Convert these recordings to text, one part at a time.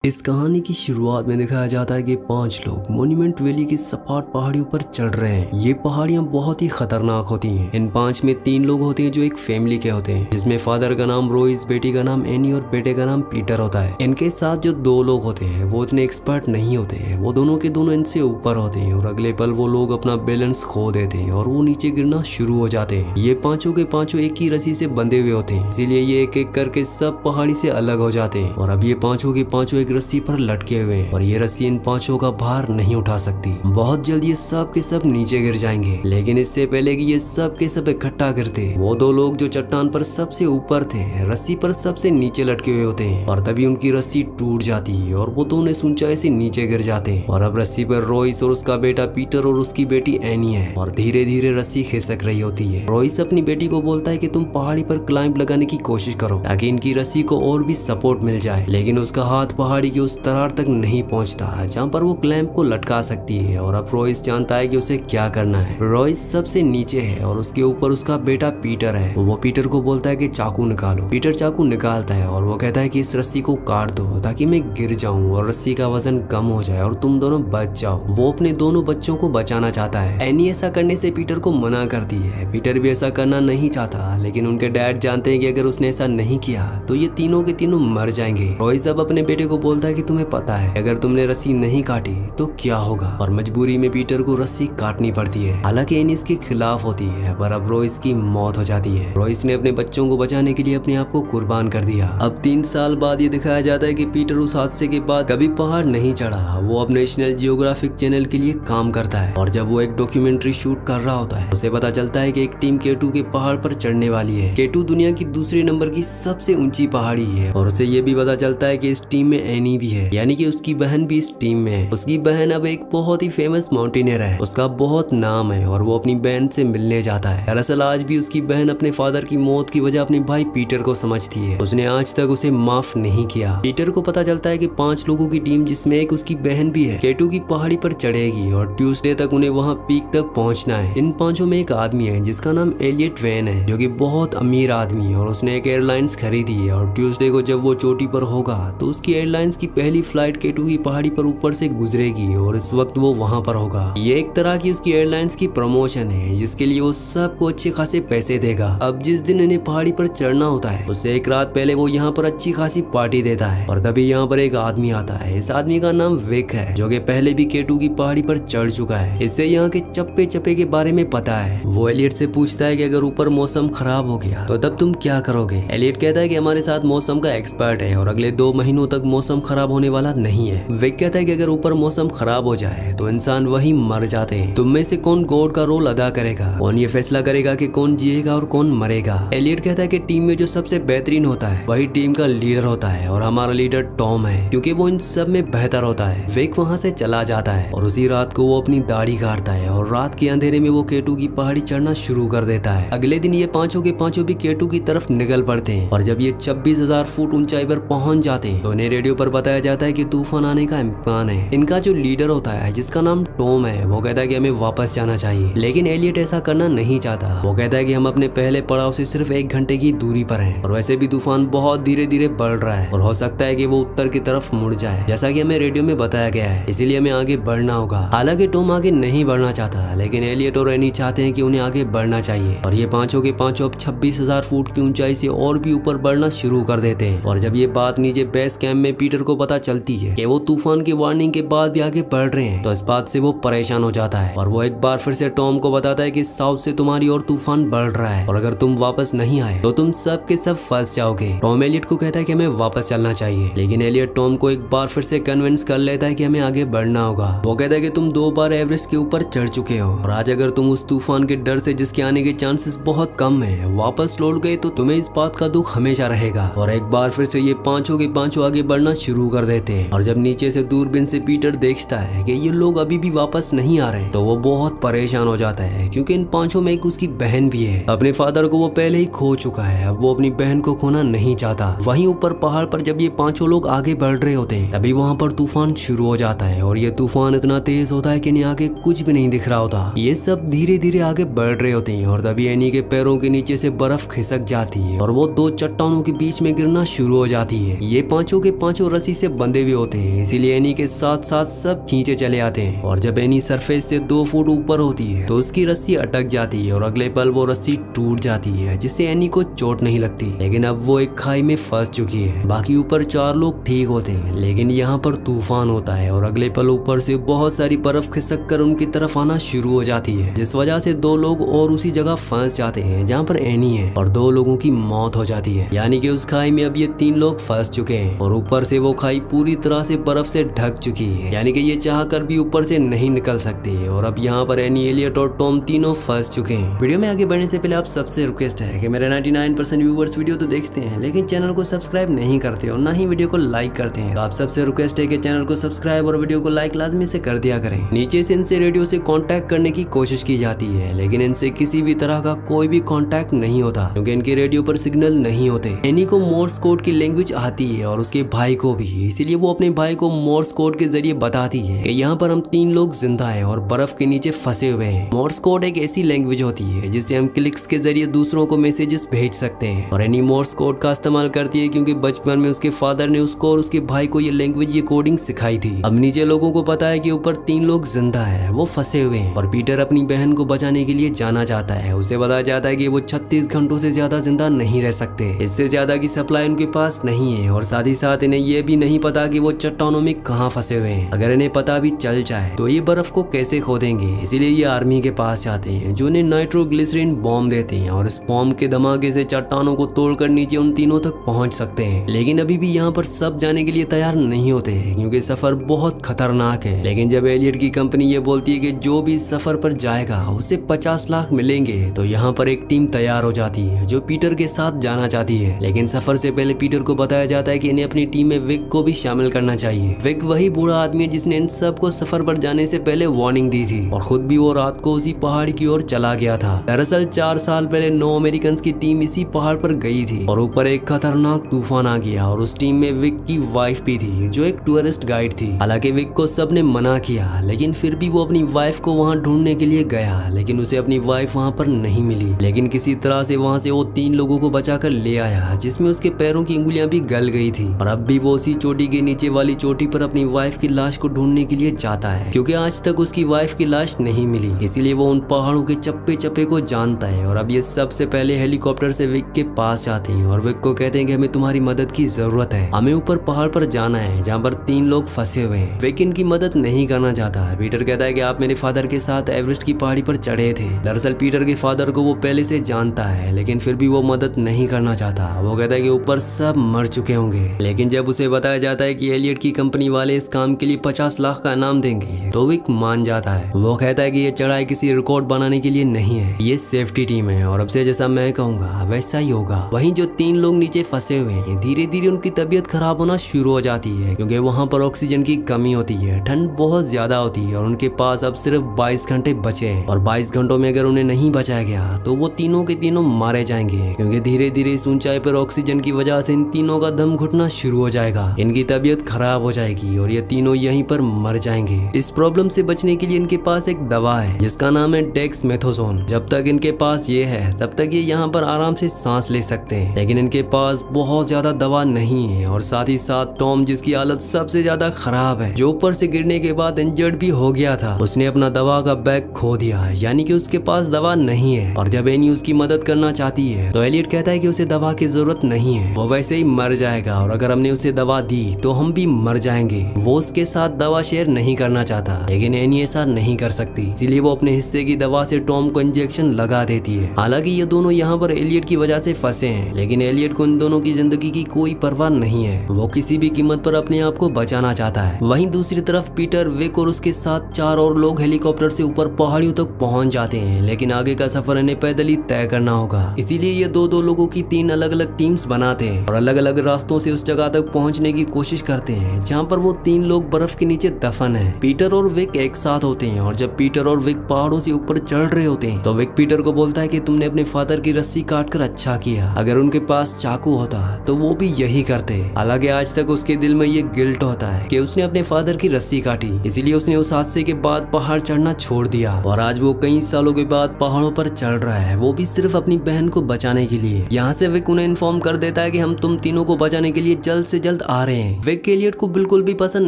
इस कहानी की शुरुआत में दिखाया जाता है कि 5 लोग मॉन्यूमेंट वैली की सपाट पहाड़ियों पर चढ़ रहे हैं। ये पहाड़ियां बहुत ही खतरनाक होती हैं। इन 5 में 3 लोग होते हैं जो एक फैमिली के होते हैं, जिसमें फादर का नाम रोइस, बेटी का नाम एनी और बेटे का नाम पीटर होता है। इनके साथ जो 2 लोग होते हैं वो इतने एक्सपर्ट नहीं होते हैं, वो दोनों के दोनों इनसे ऊपर होते हैं और अगले पल वो लोग अपना बैलेंस खो देते हैं और वो नीचे गिरना शुरू हो जाते हैं। ये पांचों के पांचों एक ही रस्सी से बंधे हुए होते हैं, इसीलिए ये एक एक करके सब पहाड़ी से अलग हो जाते हैं और अब ये पांचों के पांचों रस्सी पर लटके हुए हैं और ये रस्सी इन पांचों का भार नहीं उठा सकती। बहुत जल्द ये सब के सब नीचे गिर जाएंगे, लेकिन इससे पहले कि ये सब के सब इकट्ठा गिरते, वो 2 लोग जो चट्टान पर सबसे ऊपर थे रस्सी पर सबसे नीचे लटके हुए होते हैं और तभी उनकी रस्सी टूट जाती है और वो दोनों ऊंचाई से नीचे गिर जाते हैं। और अब रस्सी पर रोइस और उसका बेटा पीटर और उसकी बेटी एनी है और धीरे धीरे रस्सी खिसक रही होती है। रोइस अपनी बेटी को बोलता है कि तुम पहाड़ी पर क्लाइंब लगाने की कोशिश करो ताकि इनकी रस्सी को और भी सपोर्ट मिल जाए, लेकिन उसका हाथ पहाड़ी की उस दरार तक नहीं पहुंचता जहां पर वो क्लैंप को लटका सकती है। और अब रोइस जानता है कि उसे क्या करना है। रोइस सबसे नीचे है और उसके ऊपर उसका बेटा पीटर है। वो पीटर को बोलता है कि चाकू निकालो। पीटर चाकू निकालता है और वो कहता है कि इस रस्सी को काट दो ताकि मैं गिर जाऊं और रस्सी का वजन कम हो जाए और तुम दोनों बच जाओ। वो अपने दोनों बच्चों को बचाना चाहता है। एनी ऐसा करने से पीटर को मना करती है। पीटर भी ऐसा करना नहीं चाहता, लेकिन उनके डैड जानते हैं कि अगर उसने ऐसा नहीं किया तो ये तीनों के तीनों मर जाएंगे। रोइस अब अपने बेटे को बोलता है कि तुम्हें पता है अगर तुमने रस्सी नहीं काटी तो क्या होगा, और मजबूरी में पीटर को रस्सी काटनी पड़ती है। हालांकि एनी इसके खिलाफ होती है, पर अब रोइस की मौत हो जाती है। रोइस ने अपने बच्चों को बचाने के लिए अपने आप को कुर्बान कर दिया। अब 3 साल बाद ये दिखाया जाता है कि पीटर उस हादसे के बाद कभी पहाड़ नहीं चढ़ा। वो अब नेशनल जियोग्राफिक चैनल के लिए काम करता है और जब वो एक डॉक्यूमेंट्री शूट कर रहा होता है उसे पता चलता है कि एक टीम K2 के पहाड़ पर चढ़ने वाली है। K2 दुनिया की दूसरे नंबर की सबसे ऊंची पहाड़ी है और उसे ये भी पता चलता है कि इस टीम में एनी भी है, यानी कि उसकी बहन भी इस टीम में है। उसकी बहन अब एक बहुत ही फेमस माउंटेनियर है, उसका बहुत नाम है और वो अपनी बहन से मिलने जाता है। दरअसल आज भी उसकी बहन अपने फादर की मौत की वजह अपने भाई पीटर को समझती है। उसने आज तक उसे माफ नहीं किया। पीटर को पता चलता है कि 5 लोगों की टीम, जिसमें एक उसकी बहन भी है, K2 की पहाड़ी पर चढ़ेगी और ट्यूसडे तक उन्हें वहां पीक तक पहुंचना है। इन 5 में एक आदमी है जिसका नाम एलियट वेन है, जो कि बहुत अमीर आदमी है और उसने एक एयरलाइंस खरीदी है और ट्यूसडे को जब वो चोटी पर होगा तो उसकी एयरलाइंस की पहली फ्लाइट K2 की पहाड़ी पर ऊपर से गुजरेगी और इस वक्त वो वहां पर होगा। ये एक तरह की उसकी एयरलाइंस की प्रमोशन है जिसके लिए वो सबको अच्छे खासे पैसे देगा। अब जिस दिन इन्हें पहाड़ी पर चढ़ना होता है उससे एक रात पहले वो यहाँ पर अच्छी खासी पार्टी देता है और तभी यहाँ पर एक आदमी आता है। इस आदमी का नाम विक है, जो कि पहले भी K2 की पहाड़ी पर चढ़ चुका है। इससे यहाँ के चप्पे चप्पे के बारे में पता है। वो एलियट से पूछता है कि अगर ऊपर मौसम खराब हो गया तो तब तुम क्या करोगे। एलियट कहता है कि हमारे साथ मौसम का एक्सपर्ट है और अगले 2 महीनों तक मौसम खराब होने वाला नहीं है। विक कहता है कि अगर ऊपर मौसम खराब हो जाए तो इंसान वही मर जाते हैं। तुम में से कौन गॉड का रोल अदा करेगा, कौन ये फैसला करेगा कि कौन जिएगा और कौन मरेगा। एलियट कहता है कि टीम में जो सबसे बेहतरीन होता है वही टीम का लीडर होता है और हमारा लीडर टॉम है, क्योंकि वो इन सब में बेहतर होता है। विक वहाँ से चला जाता है और उसी रात को वो अपनी दाढ़ी काटता है और रात के अंधेरे में वो K2 की पहाड़ी चढ़ना शुरू कर देता है। अगले दिन ये पांचों के पांचों भी K2 की तरफ निकल पड़ते हैं और जब ये 26,000 फुट ऊंचाई पर पहुंच जाते हैं तो इन्हें रेडियो पर बताया जाता है कि तूफान आने का इम्कान है। इनका जो लीडर होता है जिसका नाम टॉम है, वो कहता है कि हमें वापस जाना चाहिए, लेकिन एलियट ऐसा करना नहीं चाहता। वो कहता है कि हम अपने पहले पड़ाव से सिर्फ 1 घंटे की दूरी पर हैं और वैसे भी तूफान बहुत धीरे धीरे बढ़ रहा है और हो सकता है कि वो उत्तर की तरफ मुड़ जाए, जैसा कि हमें रेडियो में बताया गया है, इसीलिए हमें आगे बढ़ना होगा। हालांकि टॉम आगे नहीं बढ़ना चाहता, लेकिन एलियट और एनी चाहते हैं कि उन्हें आगे बढ़ना चाहिए और ये पांचों के पांचों अब 26,000 फुट की ऊंचाई से और भी ऊपर बढ़ना शुरू कर देते हैं। और जब ये बात नीचे बेस कैंप में पीटर को पता चलती है कि वो तूफान की वार्निंग के बाद भी आगे बढ़ रहे हैं तो इस बात से वो परेशान हो जाता है और वो एक बार फिर से टॉम को बताता है कि साउथ से तुम्हारी और तूफान बढ़ रहा है और अगर तुम वापस नहीं आए तो तुम सब के सब फंस जाओगे। टॉम एलियट को कहता है कि हमें वापस चलना चाहिए, लेकिन एलियट टॉम को एक बार फिर से कन्विंस कर लेता है कि हमें आगे बढ़ना होगा। वो कहता है कि तुम 2 बार एवरेस्ट के ऊपर चढ़ चुके हो और आज अगर तुम उस तूफान के डर से, जिसके आने के चांसेस बहुत कम है, वापस लौट गए तो तुम्हें इस बात का दुख हमेशा रहेगा। और एक बार फिर से ये पांचों के पांचों आगे बढ़ना शुरू कर देते हैं और जब नीचे से दूरबीन से पीटर देखता है कि ये लोग अभी भी वापस नहीं आ रहे तो वो बहुत परेशान हो जाता है, क्योंकि इन पांचों में एक उसकी बहन भी है। अपने फादर को वो पहले ही खो चुका है, अब वो अपनी बहन को खोना नहीं चाहता। वहीं ऊपर पहाड़ पर जब ये पांचों लोग आगे बढ़ रहे होते हैं तभी वहाँ पर तूफान शुरू हो जाता है और ये तूफान इतना तेज होता है कि इन्हें आगे कुछ भी नहीं दिख रहा होता। ये सब धीरे धीरे आगे बढ़ रहे होते हैं और तभी एनी के पैरों के नीचे से बर्फ खिसक जाती है और वो 2 चट्टानों के बीच में गिरना शुरू हो जाती है। ये पांचों के पांचों रस्सी से बंधे हुए होते हैं, इसीलिए एनी के साथ साथ सब खींचे चले आते हैं। और जब एनी सरफेस से 2 फुट ऊपर होती है तो उसकी रस्सी अटक जाती है और अगले पल वो रस्सी टूट जाती है, जिससे एनी को चोट नहीं लगती। लेकिन अब वो एक खाई में फंस चुकी है। बाकी ऊपर 4 लोग ठीक होते हैं, लेकिन यहाँ पर तूफान होता है और अगले पल ऊपर से बहुत सारी बर्फ खिसक कर उनकी तरफ आना शुरू हो जाती है, जिस वजह से 2 लोग और उसी जगह फंस जाते हैं जहाँ पर एनी है और 2 लोगों की मौत हो जाती है। यानी कि उस खाई में अब ये 3 लोग फंस चुके हैं और ऊपर से वो खाई पूरी तरह से बर्फ से ढक चुकी है, यानी कि ये चाह कर भी ऊपर से नहीं निकल सकते। और अब यहाँ पर एनी, एलियट और टॉम तीनों फंस चुके हैं। वीडियो में आगे बढ़ने से पहले आप सबसे रिक्वेस्ट है कि मेरे 99% व्यूवर्स वीडियो तो देखते हैं लेकिन चैनल को सब्सक्राइब नहीं करते और ना ही वीडियो को लाइक करते हैं। तो आप सबसे रिक्वेस्ट है कि चैनल को सब्सक्राइब और वीडियो को लाइक लाजमी से कर दिया करें। नीचे से इनसे रेडियो से कांटेक्ट करने की कोशिश की जाती है, लेकिन इनसे किसी भी तरह का कोई भी कांटेक्ट नहीं होता क्योंकि इनके रेडियो पर सिग्नल नहीं होते। एनी को मोर्स कोड की लैंग्वेज आती है और उसके भाई को भी, इसीलिए वो अपने भाई को मोर्स कोड के जरिए बताती है कि यहाँ पर हम 3 लोग जिंदा हैं और बर्फ के नीचे फंसे हुए हैं। मोर्स कोड एक ऐसी लैंग्वेज होती है जिससे हम क्लिक्स के जरिए दूसरों को मैसेजेस भेज सकते हैं और एनी मोर्स कोड का इस्तेमाल करती है क्योंकि बचपन में उसके फादर ने उसको और उसके भाई को ये लैंग्वेज, ये कोडिंग सिखाई थी। अब नीचे लोगों को पता है कि ऊपर 3 लोग जिंदा है, वो फंसे हुए हैं और पीटर अपनी बहन को बचाने के लिए जाना चाहता है। उसे बताया जाता है कि वो 36 घंटों से ज्यादा जिंदा नहीं रह सकते, इससे ज्यादा की सप्लाई उनके पास नहीं है और साथ ही साथ इन्हें ये भी नहीं पता कि वो चट्टानों में कहाँ फंसे हुए हैं। अगर इन्हें पता भी चल जाए तो ये बर्फ को कैसे खोदेंगे, इसीलिए ये आर्मी के पास जाते हैं जो उन्हें नाइट्रोग्लिसरीन बॉम्ब देते हैं और इस बॉम्ब के धमाके से चट्टानों को तोड़कर नीचे उन तीनों तक पहुंच सकते हैं। लेकिन अभी भी यहाँ पर सब जाने के लिए तैयार नहीं होते हैं क्योंकि सफर बहुत खतरनाक है। लेकिन जब एलियट की कंपनी ये बोलती है कि जो भी सफर पर जाएगा उसे 50 लाख मिलेंगे, तो यहाँ पर एक टीम तैयार हो जाती है जो पीटर के साथ जाना चाहती है। लेकिन सफर से पहले पीटर को बताया जाता है कि इन्हें अपनी टीम में विक को भी शामिल करना चाहिए। विक वही बूढ़ा आदमी है जिसने इन सबको सफर पर जाने से पहले वार्निंग दी थी और खुद भी वो रात को उसी पहाड़ की ओर चला गया था। दरअसल 4 साल पहले 9 अमेरिकन की टीम इसी पहाड़ पर गई थी और ऊपर एक खतरनाक तूफान आ गया और उस टीम में विक की वाइफ भी थी जो एक टूरिस्ट गाइड थी। हालांकि विक को सबने मना किया, लेकिन फिर भी वो अपनी वाइफ को वहां ढूंढने के लिए गया, लेकिन उसे अपनी वाइफ वहां पर नहीं मिली। लेकिन किसी तरह से वहां से वो 3 लोगों को बचाकर ले आया, जिसमें उसके पैरों की उंगलियां भी गल गई थी। और अब भी वो उसी चोटी के नीचे वाली चोटी पर अपनी वाइफ की लाश को ढूंढने के लिए जाता है क्योंकि आज तक उसकी वाइफ की लाश नहीं मिली। इसीलिए वो उन पहाड़ों के चप्पे चप्पे को जानता है और अब ये सबसे पहले हेलीकॉप्टर से विक के पास जाते हैं और विक को कहते हैं कि हमें तुम्हारी मदद की जरूरत है, हमें ऊपर पहाड़ पर जाना है जहाँ पर 3 लोग फंसे हुए हैं। विक इनकी मदद नहीं करना चाहता। पीटर कहता है कि आप मेरे फादर के साथ एवरेस्ट की पहाड़ी पर चढ़े थे। दरअसल पीटर के फादर को वो पहले से जानता है, लेकिन फिर भी वो मदद नहीं करना चाहता। वो कहता है कि ऊपर सब मर चुके होंगे। लेकिन जब उसे बताया जाता है कि एलियट की कंपनी वाले इस काम के लिए 50 लाख का इनाम देंगे तो विक मान जाता है। वो कहता है कि ये चढ़ाई किसी रिकॉर्ड बनाने के लिए नहीं है, ये सेफ्टी टीम है और अब से जैसा मैं कहूंगा वैसा ही होगा। वहीं जो 3 लोग नीचे फंसे हुए हैं, धीरे धीरे उनकी तबीयत खराब होना शुरू हो जाती है क्योंकि वहां पर ऑक्सीजन की कमी होती है, ठंड बहुत ज्यादा होती है और उनके पास अब सिर्फ 22 घंटे बचे हैं और 22 घंटों में अगर उन्हें नहीं बचाया गया तो वो तीनों के तीनों मारे जाएंगे क्योंकि धीरे धीरे इस ऊंचाई पर ऑक्सीजन की वजह से इन तीनों का दम घुटना शुरू हो जाएगा, इनकी तबीयत खराब हो जाएगी और ये तीनों यहीं पर मर जाएंगे। इस प्रॉब्लम से बचने के लिए इनके पास एक दवा है जिसका नाम है डेक्समेथासोन। जब तक इनके पास ये है तब तक ये यहाँ पर आराम से सांस ले सकते हैं, लेकिन इनके पास बहुत ज्यादा दवा नहीं है और साथ ही साथ टॉम, जिसकी हालत सबसे ज्यादा खराब है, जो ऊपर से गिरने के बाद इंजर्ड भी हो गया था, उसने अपना दवा का बैग खो दिया, यानी कि उसके पास दवा नहीं है। और जब एनी उसकी मदद करना चाहती है तो एलियट कहता है कि उसे दवा की जरूरत नहीं है, वो वैसे ही मर जाएगा और अगर हमने उसे दवा दी तो हम भी मर जाएंगे। वो उसके साथ दवा शेयर नहीं करना चाहता, लेकिन एनी ऐसा नहीं कर सकती, इसीलिए वो अपने हिस्से की दवा से टॉम को इंजेक्शन लगा देती है। हालांकि ये दोनों यहाँ पर एलियट की वजह से फंसे हैं, लेकिन एलियट को इन दोनों की जिंदगी की कोई परवाह नहीं है, वो किसी भी कीमत पर अपने आप को बचाना चाहता है। वहीं दूसरी तरफ पीटर, विक और उसके साथ 4 और लोग हेलीकॉप्टर से ऊपर पहाड़ियों तक पहुंच जाते हैं, लेकिन आगे का सफर इन्हें पैदल ही तय करना होगा। इसीलिए ये दो लोगों की 3 अलग अलग टीम्स बनाते हैं और अलग अलग रास्तों से उस जगह तक पहुंचने की कोशिश करते हैं जहां पर वो 3 लोग बर्फ के नीचे दफन है। पीटर और विक एक साथ होते हैं और जब पीटर और विक पहाड़ों से ऊपर चढ़ रहे होते हैं तो विक पीटर को बोलता है कि तुमने अपने फादर की रस्सी काट कर अच्छा किया, अगर उनके पास चाकू होता तो वो भी यही करते। हालांकि आज तक उसके दिल में ये गिल्ट होता है कि उसने अपने फादर की रस्सी काटी, इसीलिए उसने उस हादसे के बाद पहाड़ चढ़ना छोड़ दिया और आज वो कई सालों के बाद पहाड़ों पर चढ़ रहा है, वो भी सिर्फ अपनी बहन को बचाने के लिए। यहाँ से विक उन्हें इन्फॉर्म कर देता है कि हम तुम तीनों को बचाने के लिए जल्द से जल्द जल्द आ रहे हैं। विक एलियट को बिल्कुल भी पसंद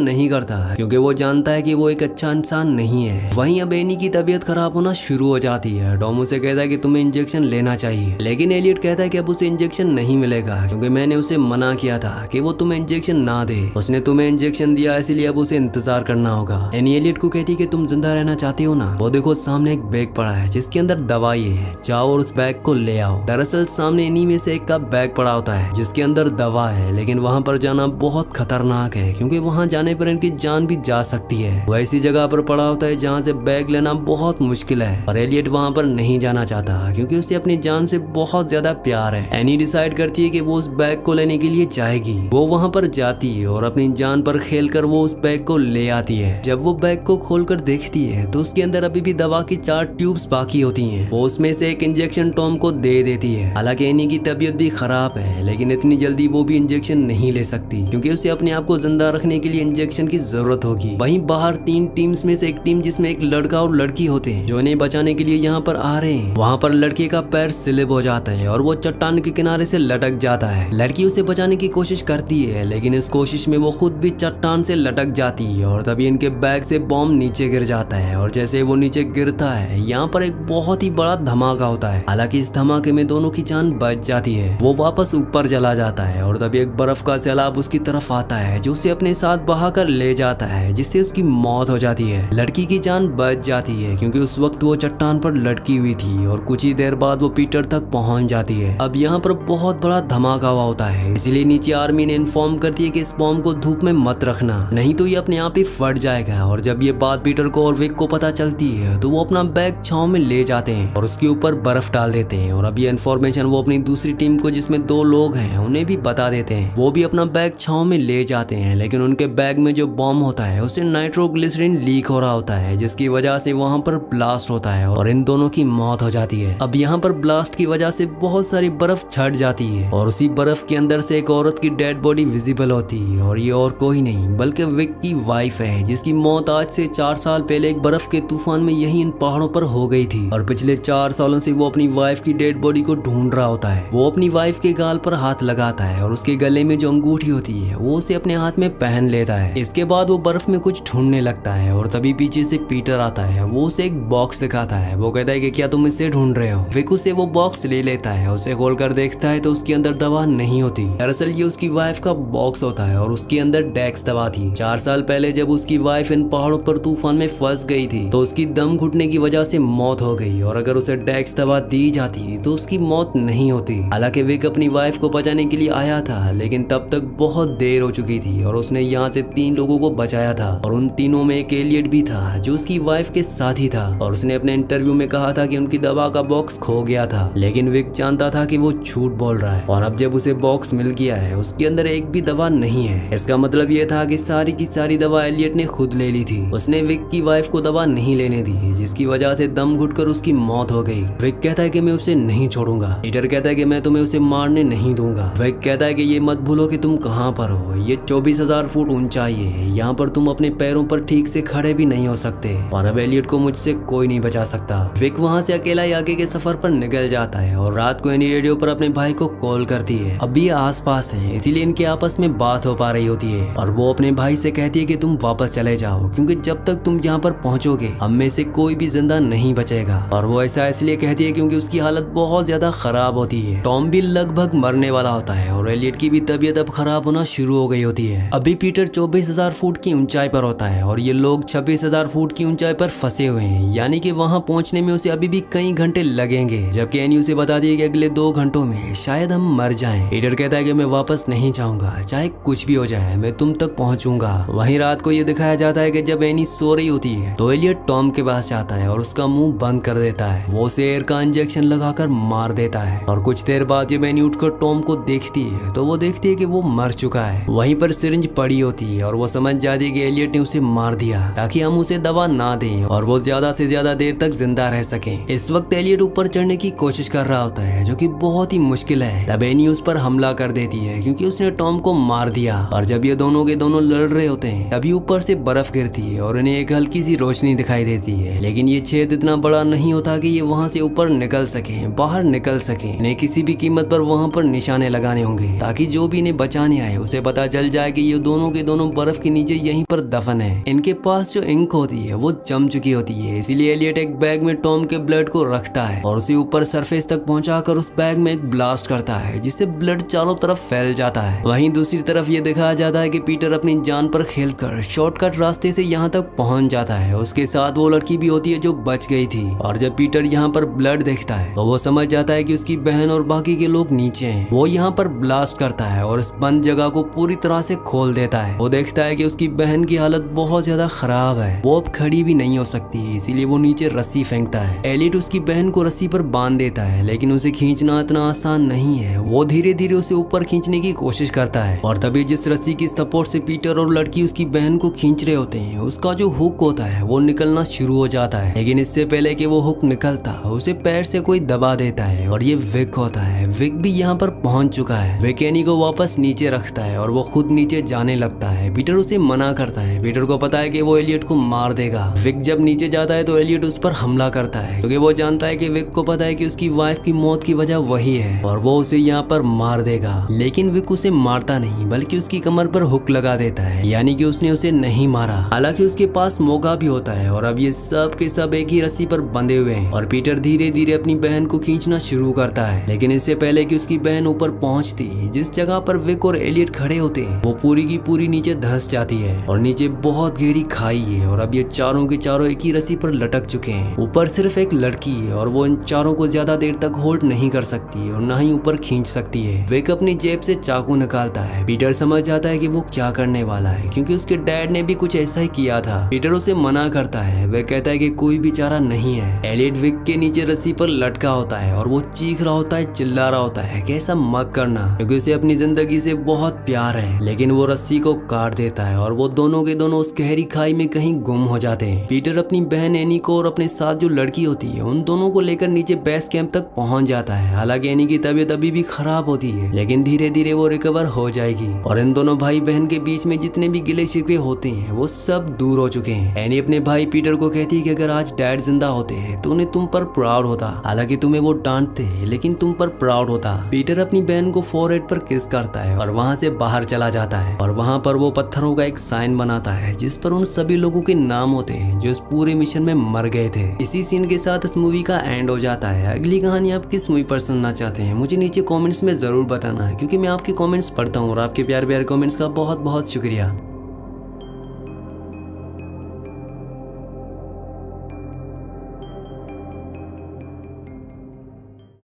नहीं करता क्योंकि वो जानता है कि वो एक अच्छा इंसान नहीं है। वहीं अब एनी की तबीयत खराब होना शुरू हो जाती है। टॉम उसे कहता है कि तुम्हें इंजेक्शन लेना चाहिए, लेकिन एलियट कहता है कि अब उसे इंजेक्शन नहीं मिलेगा क्योंकि मैंने उसे मना किया था कि वो तुम्हें इंजेक्शन ना दे। उसने तुम्हें इंजेक्शन दिया इसलिए अब उसे इंतजार करना होगा। एनी एलियट को कहती है कि तुम जिंदा रहना चाहती हो ना। वो देखो सामने एक बैग पड़ा है जिसके अंदर दवाई है, जाओ और उस बैग को ले आओ। दरअसल सामने एनी में से एक का बैग पड़ा होता है जिसके अंदर दवा है, लेकिन वहाँ पर जाना बहुत खतरनाक है क्योंकि वहाँ जाने पर इनकी जान भी जा सकती है। वो ऐसी जगह पर पड़ा होता है जहाँ से बैग लेना बहुत मुश्किल है और एलियट वहाँ पर नहीं जाना चाहता क्योंकि उसे अपनी जान से बहुत ज्यादा प्यार है। एनी डिसाइड करती है कि वो उस बैग को लेने के लिए जाएगी। वो वहाँ पर जाती है और अपनी जान पर खेलकर वो उस बैग को ले आती है। जब वो बैग को खोलकर देखती है तो उसके अंदर अभी भी दवा की 4 ट्यूब्स बाकी होती हैं। वो उसमें से एक इंजेक्शन टॉम को दे देती है। हालांकि एनी की तबीयत भी खराब है, लेकिन इतनी जल्दी वो भी इंजेक्शन नहीं ले सकती क्योंकि उसे अपने आप को जिंदा रखने के लिए इंजेक्शन की जरूरत होगी। वहीं बाहर 3 टीम्स में से एक टीम जिसमें एक लड़का और लड़की होते हैं जो इन्हें बचाने के लिए यहाँ पर आ रहे हैं। वहाँ पर लड़के का पैर स्लिप हो जाता है और वो चट्टान के किनारे से लटक जाता है। लड़की उसे बचाने की कोशिश करती है, लेकिन इस कोशिश में वो खुद भी चट्टान से लटक जाती है और तभी इनके बैग से बॉम्ब नीचे गिर जाता है। और जैसे वो नीचे गिरता है यहाँ पर एक बहुत ही बड़ा धमाका होता है। हालांकि इस धमाके में दोनों की जान बच जाती है। वो वापस ऊपर चला जाता है और तभी एक बर्फ का सैलाब उसकी तरफ आता है जो उसे अपने साथ बहाकर ले जाता है, जिससे उसकी मौत हो जाती है। लड़की की जान बच जाती है क्योंकि उस वक्त वो चट्टान पर लटकी हुई थी और कुछ ही देर बाद वो पीटर तक पहुंच जाती है। अब यहाँ पर बहुत बड़ा धमाका हुआ होता है, इसलिए नीचे आर्मी ने इन्फॉर्म करती है कि इस बॉम्ब को धूप में मत रखना, नहीं तो ये अपने आप ही फट जाएगा। और जब ये बात पीटर को और विक को पता चलती है तो वो अपना बैग छांव में ले जाते हैं और उसके ऊपर बर्फ डाल देते हैं। और अब ये इन्फॉर्मेशन वो अपनी दूसरी टीम को, जिसमें 2 लोग हैं, उन्हें भी बता देते हैं। वो भी अपना बैग छांव में ले जाते हैं, लेकिन उनके बैग में जो बॉम्ब होता है उससे नाइट्रोग्लिसरीन लीक हो रहा होता है, जिसकी वजह से वहाँ पर ब्लास्ट होता है और इन दोनों की मौत हो जाती है। अब यहाँ पर ब्लास्ट की वजह से बहुत सारी बर्फ छट जाती है और उसी बर्फ के अंदर से एक औरत की डेड बॉडी विजिबल होती है और ये और कोई नहीं बल्कि विक की वाइफ है, जिसकी मौत आज से 4 साल पहले एक बर्फ के तूफान में यही इन पहाड़ों पर हो गई थी। और पिछले 4 सालों से वो अपनी वाइफ की डेड बॉडी को ढूंढ रहा होता है। वो अपनी वाइफ के गाल पर हाथ लगाता है और उसके गले में जो अंगूठी होती है वो उसे अपने हाथ में पहन लेता है। इसके बाद वो बर्फ में कुछ ढूंढने लगता है और तभी पीछे से पीटर आता है। वो उसे एक बॉक्स दिखाता है। वो कहता है कि क्या तुम इससे ढूंढ रहे हो। विक उसे वो बॉक्स ले लेता है। उसे खोलकर देखता है तो उसके अंदर दवा नहीं होती। दरअसल ये उसकी वाइफ का बॉक्स होता है और उसके अंदर डेक्स दवा थी। 4 साल पहले जब उसकी वाइफ इन पहाड़ों पर तूफान में फंस गई थी तो उसकी दम घुटने की वजह से मौत हो गई और अगर उसे डेक्स दवा दी जाती तो उसकी मौत नहीं होती। हालांकि विक अपनी वाइफ को बचाने के लिए आया था, लेकिन तब तक बहुत देर हो चुकी थी और उसने यहाँ से 3 लोगों को बचाया था और उन तीनों में एक एलियट भी था जो उसकी वाइफ के साथ ही था। और उसने अपने इंटरव्यू में कहा था कि उनकी दवा का बॉक्स खो गया था, लेकिन विक जानता था कि वो झूठ बोल रहा है। और अब जब उसे बॉक्स मिल गया है उसके अंदर एक भी दवा नहीं है। इसका मतलब ये था कि सारी की सारी दवा एलियट ने खुद ले ली थी। उसने विक की वाइफ को दवा नहीं लेने दी, जिसकी वजह से दम घुटकर उसकी मौत हो गई। विक कहता है कि मैं उसे नहीं छोड़ूंगा। पीटर कहता है कि मैं तुम्हें उसे मारने नहीं दूंगा। विक कहता है कि ये मत भूलो कि तुम कहाँ पर हो। ये 24,000 फुट ऊंचाई है। यहाँ पर तुम अपने पैरों पर ठीक से खड़े भी नहीं हो सकते और अब एलियट को मुझसे कोई नहीं बचा सकता। विक वहाँ से अकेला ही आगे के सफर पर निकल जाता है और रात को एनी रेडियो पर अपने भाई को कॉल करती है। अभी आसपास है, इसीलिए इनके आपस में बात हो पा रही होती है और वो अपने भाई से कहती है कि तुम वापस चले जाओ क्योंकि जब तक तुम यहाँ पर पहुँचोगे हम में से कोई भी जिंदा नहीं बचेगा। और वो ऐसा इसलिए कहती है क्योंकि उसकी हालत बहुत ज्यादा खराब होती है। टॉम भी लगभग मरने वाला होता है और एलियट की भी तबीयत अब खराब होना शुरू हो गई होती है। अभी पीटर 24,000 फुट की ऊंचाई पर होता है और ये लोग 26,000 फुट की ऊंचाई पर फंसे हुए हैं, यानी कि वहां पहुंचने में उसे अभी भी कई घंटे लगेंगे। जबकि एनी उसे बता दिए कि अगले 2 घंटों में शायद हम मर जाएं। पीटर कहता है कि मैं वापस नहीं जाऊंगा, चाहे कुछ भी हो जाए मैं तुम तक पहुंचूंगा। वहीं रात को ये दिखाया जाता है कि जब एनी सो रही होती है तो एलियट टॉम के पास जाता है और उसका मुंह बंद कर देता है। वो उसे एयर का इंजेक्शन लगाकर मार देता है और कुछ देर बाद जब एनी उठकर टॉम को देखती है तो वो देखती है कि वो मर चुका है। वहीं पर सिरिंज पड़ी होती है और वो समझ जाती है कि एलियट ने उसे मार दिया ताकि हम उसे दवा ना दें और वो ज्यादा से ज्यादा देर तक जिंदा रह सके। इस वक्त एलियट ऊपर चढ़ने की कोशिश कर रहा होता है जो कि बहुत ही मुश्किल है। तब एनी उस पर हमला कर देती है क्योंकि उसने टॉम को मार दिया। और जब ये दोनों के दोनों लड़ रहे होते हैं तभी ऊपर से बर्फ गिरती है और इन्हें एक हल्की सी रोशनी दिखाई देती है, लेकिन ये छेद इतना बड़ा नहीं होता कि ये वहाँ से ऊपर निकल सके, बाहर निकल सके। इन्हें किसी भी कीमत पर वहाँ पर निशाने लगाने होंगे ताकि जो भी इन्हें बचाने आए उसे पता चल जाए कि ये दोनों के दोनों बर्फ के नीचे यहीं पर दफन है। इनके पास जो इंक होती है वो जम चुकी होती है, इसीलिए एलियट एक बैग में टॉम के ब्लड को रखता है और उसे ऊपर सरफेस तक पहुंचाकर उस बैग में एक ब्लास्ट करता है जिससे ब्लड चारों तरफ फैल जाता है। वहीं दूसरी तरफ ये दिखाया जाता है कि पीटर अपनी जान पर खेलकर शॉर्टकट रास्ते से यहाँ तक पहुंच जाता है। उसके साथ वो लड़की भी होती है जो बच गई थी और जब पीटर यहाँ पर ब्लड देखता है तो वो समझ जाता है कि उसकी बहन और बाकी के लोग नीचे हैं। वो यहाँ पर ब्लास्ट करता है और इस बंद जगह को पूरी तरह से खोल देता है। वो देखता है कि उसकी बहन की हालत बहुत ज्यादा खराब है, वो अब खड़ी भी नहीं हो सकती, इसीलिए वो नीचे रस्सी फेंकता है। एलियट उसकी बहन को रस्सी पर बांध देता है लेकिन उसे खींचना इतना आसान नहीं है। वो धीरे धीरे उसे ऊपर खींचने की कोशिश करता है और तभी जिस रस्सी की सपोर्ट से पीटर और लड़की उसकी बहन को खींच रहे होते हैं उसका जो हुक होता है वो निकलना शुरू हो जाता है। लेकिन इससे पहले कि वो हुक निकलता उसे पैर से कोई दबा देता है और ये विक होता है। विक भी यहाँ पर पहुंच चुका है। विक एनी को वापस नीचे रखता है और वो खुद नीचे जाने लगता है। पीटर उसे मना करता है। पीटर को पता है कि वो एलियट को मार देगा। विक जब नीचे जाता है तो एलियट उस पर हमला करता है क्योंकि वो जानता है कि विक को पता है कि उसकी वाइफ की मौत की वजह वही है और वो उसे यहाँ पर मार देगा। लेकिन विक उसे मारता नहीं बल्कि उसकी कमर पर हुक लगा देता है, यानी कि उसने उसे नहीं मारा। हालांकि उसके पास मौका भी होता है और अब ये सब के सब एक ही रस्सी पर बंधे हुए हैं और पीटर धीरे धीरे अपनी बहन को खींचना शुरू करता है। लेकिन इससे पहले कि उसकी बहन ऊपर पहुंचती, जिस जगह पर विक और एलियट खड़े होते हैं वो पूरी की पूरी नीचे धंस जाती है और नीचे बहुत गहरी खाई है और अब ये चारों के चारों एक ही रस्सी पर लटक चुके हैं। ऊपर सिर्फ एक लड़की है और वो इन चारों को ज्यादा देर तक होल्ड नहीं कर सकती और ना ही ऊपर खींच सकती है। विक अपनी जेब से चाकू निकालता है। पीटर समझ जाता है कि वो क्या करने वाला है क्योंकि उसके डैड ने भी कुछ ऐसा ही किया था। पीटर उसे मना करता है। वह कहता है कि कोई भी चारा नहीं है। एलियट विक के नीचे रस्सी पर लटका होता है और वो चीख रहा होता है, चिल्ला रहा होता है कि ऐसा मत करना, क्योंकि उसे अपनी जिंदगी से बहुत प्यार है। लेकिन वो रस्सी को काट देता है और वो दोनों के दोनों उस गहरी खाई में कहीं गुम हो जाते हैं। पीटर अपनी बहन एनी को और अपने साथ जो लड़की होती है उन दोनों को लेकर नीचे बेस कैंप तक पहुंच जाता है। हालांकि एनी की तबीयत अभी भी खराब होती है लेकिन धीरे धीरे वो रिकवर हो जाएगी और इन दोनों भाई बहन के बीच में जितने भी गिले शिकवे होते हैं वो सब दूर हो चुके हैं। एनी अपने भाई पीटर को कहती है कि अगर आज डैड जिंदा होते हैं तो उन्हें तुम पर प्राउड होता। हालांकि तुम्हें वो डांटते लेकिन तुम पर प्राउड होता। पीटर अपनी बहन को फोरहेड पर किस करता है और वहां से बाहर चला जाता है और वहां पर वो पत्थरों का एक साइन बनाता है जिस पर उन सभी लोगों के नाम होते हैं जो इस पूरे मिशन में मर गए थे। इसी सीन के साथ इस मूवी का एंड हो जाता है। अगली कहानी आप किस मूवी पर सुनना चाहते हैं मुझे नीचे कमेंट्स में जरूर बताना है क्योंकि मैं आपके कमेंट्स पढ़ता हूँ और आपके प्यार कमेंट्स का बहुत बहुत शुक्रिया।